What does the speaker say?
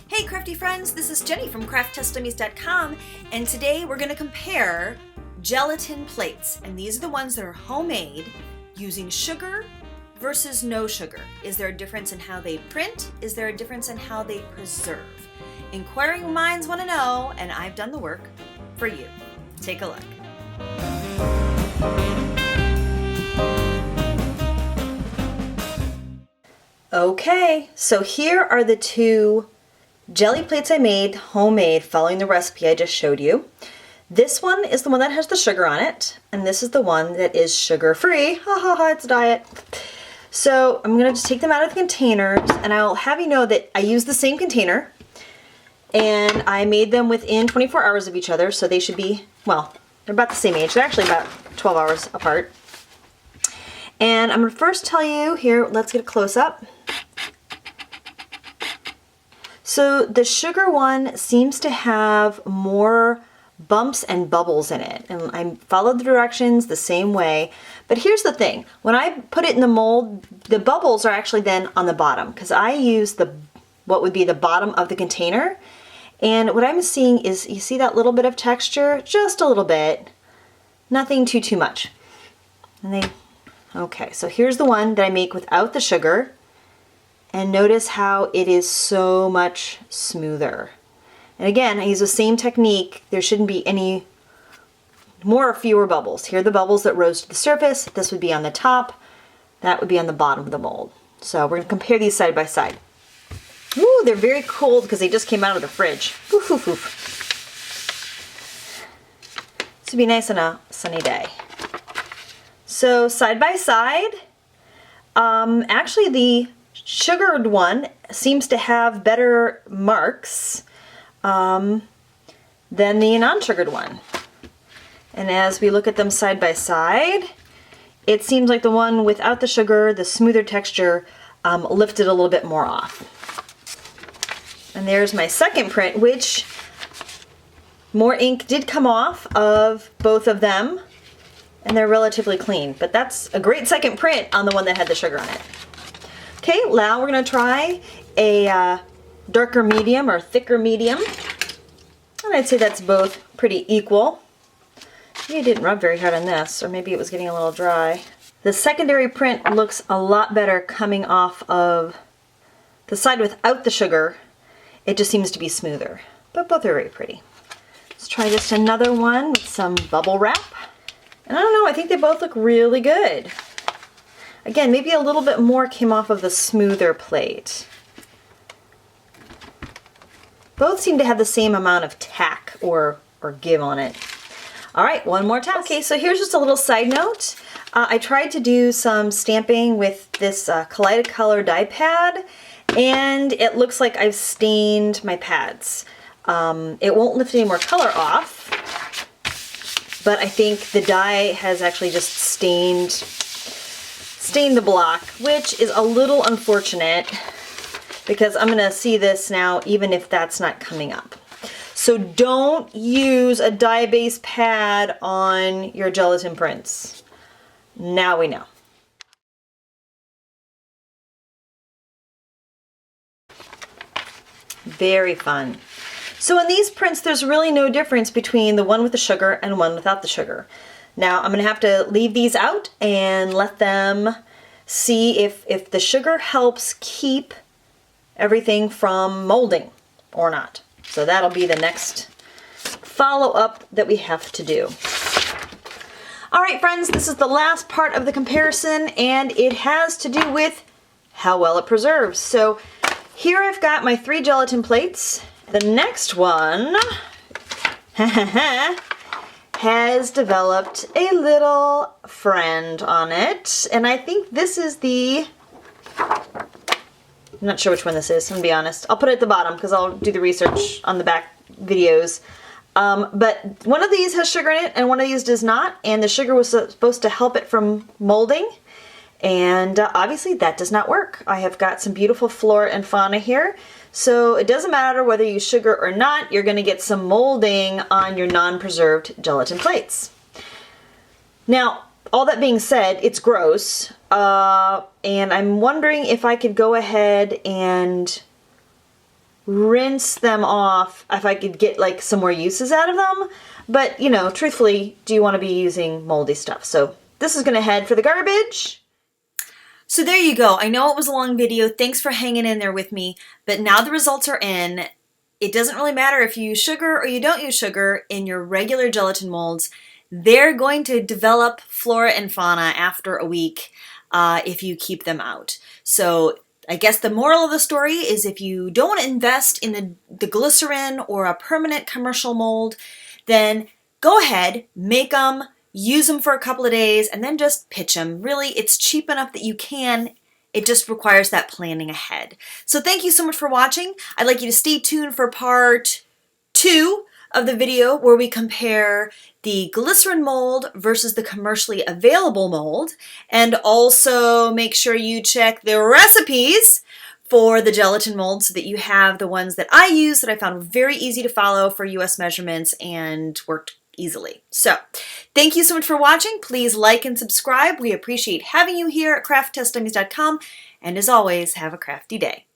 Hey crafty friends, this is Jenny from crafttestdummies.com, and today we're going to compare gelatin plates, and these are the ones that are homemade using sugar versus no sugar. Is there a difference in how they print? Is there a difference in how they preserve? Inquiring minds want to know, and I've done the work for you. Take a look. Okay, so here are the two jelly plates I made, homemade, following the recipe I just showed you. This one is the one that has the sugar on it, and this is the one that is sugar-free. Ha ha ha, it's a diet. So I'm gonna just take them out of the containers, and I'll have you know that I used the same container, and I made them within 24 hours of each other, so they should be, well, they're about the same age. They're actually about 12 hours apart. And I'm gonna first tell you here, let's get a close-up. So the sugar one seems to have more bumps and bubbles in it, and I followed the directions the same way. But here's the thing, when I put it in the mold, the bubbles are actually then on the bottom, because I use what would be the bottom of the container. And what I'm seeing is, you see that little bit of texture? Just a little bit, nothing too much. Okay, so here's the one that I make without the sugar. And notice how it is so much smoother. And again, I use the same technique. There shouldn't be any more or fewer bubbles. Here are the bubbles that rose to the surface. This would be on the top. That would be on the bottom of the mold. So we're gonna compare these side by side. Ooh, they're very cold because they just came out of the fridge. Oof, oof, oof. This would be nice on a sunny day. So side by side, actually the sugared one seems to have better marks than the non-sugared one. And as we look at them side by side, it seems like the one without the sugar, the smoother texture, lifted a little bit more off. And there's my second print, which more ink did come off of both of them, and they're relatively clean. But that's a great second print on the one that had the sugar on it. Okay, now we're going to try a darker medium or thicker medium. And I'd say that's both pretty equal. Maybe it didn't rub very hard on this, or maybe it was getting a little dry. The secondary print looks a lot better coming off of the side without the sugar. It just seems to be smoother, but both are very pretty. Let's try just another one with some bubble wrap. And I don't know, I think they both look really good. Again, maybe a little bit more came off of the smoother plate. Both seem to have the same amount of tack or give on it. All right, one more test. Okay, so here's just a little side note. I tried to do some stamping with this Kaleidocolor die pad, and it looks like I've stained my pads. It won't lift any more color off, but I think the die has actually just stained the block, which is a little unfortunate because I'm gonna see this now even if that's not coming up. So don't use a dye-based pad on your gelatin prints. Now we know. Very fun. So in these prints, there's really no difference between the one with the sugar and one without the sugar. Now I'm gonna have to leave these out and let them see if the sugar helps keep everything from molding or not. So that'll be the next follow-up that we have to do. All right, friends, this is the last part of the comparison, and it has to do with how well it preserves. So here I've got my 3 gelatin plates. The next one has developed a little friend on it, and I think this is I'm not sure which one this is, I'm gonna be honest. I'll put it at the bottom because I'll do the research on the back videos. But one of these has sugar in it and one of these does not, and the sugar was supposed to help it from molding, and obviously that does not work. I have got some beautiful flora and fauna here, so it doesn't matter whether you use sugar or not, you're going to get some molding on your non-preserved gelatin plates. Now, all that being said, it's gross, and I'm wondering if I could go ahead and rinse them off if I could get like some more uses out of them. But, you know, truthfully, do you want to be using moldy stuff? So this is going to head for the garbage. So there you go. I know it was a long video. Thanks for hanging in there with me. But now the results are in. It doesn't really matter if you use sugar or you don't use sugar in your regular gelatin molds. They're going to develop flora and fauna after a week if you keep them out. So I guess the moral of the story is if you don't want to invest in the glycerin or a permanent commercial mold, then go ahead, make them, use them for a couple of days, and then just pitch them. Really, it's cheap enough that you can. It just requires that planning ahead. So thank you so much for watching. I'd like you to stay tuned for part 2 of the video where we compare the glycerin mold versus the commercially available mold. And also make sure you check the recipes for the gelatin mold so that you have the ones that I use that I found very easy to follow for US measurements and worked easily. So thank you so much for watching. Please like and subscribe. We appreciate having you here at crafttestdummies.com. And as always, have a crafty day.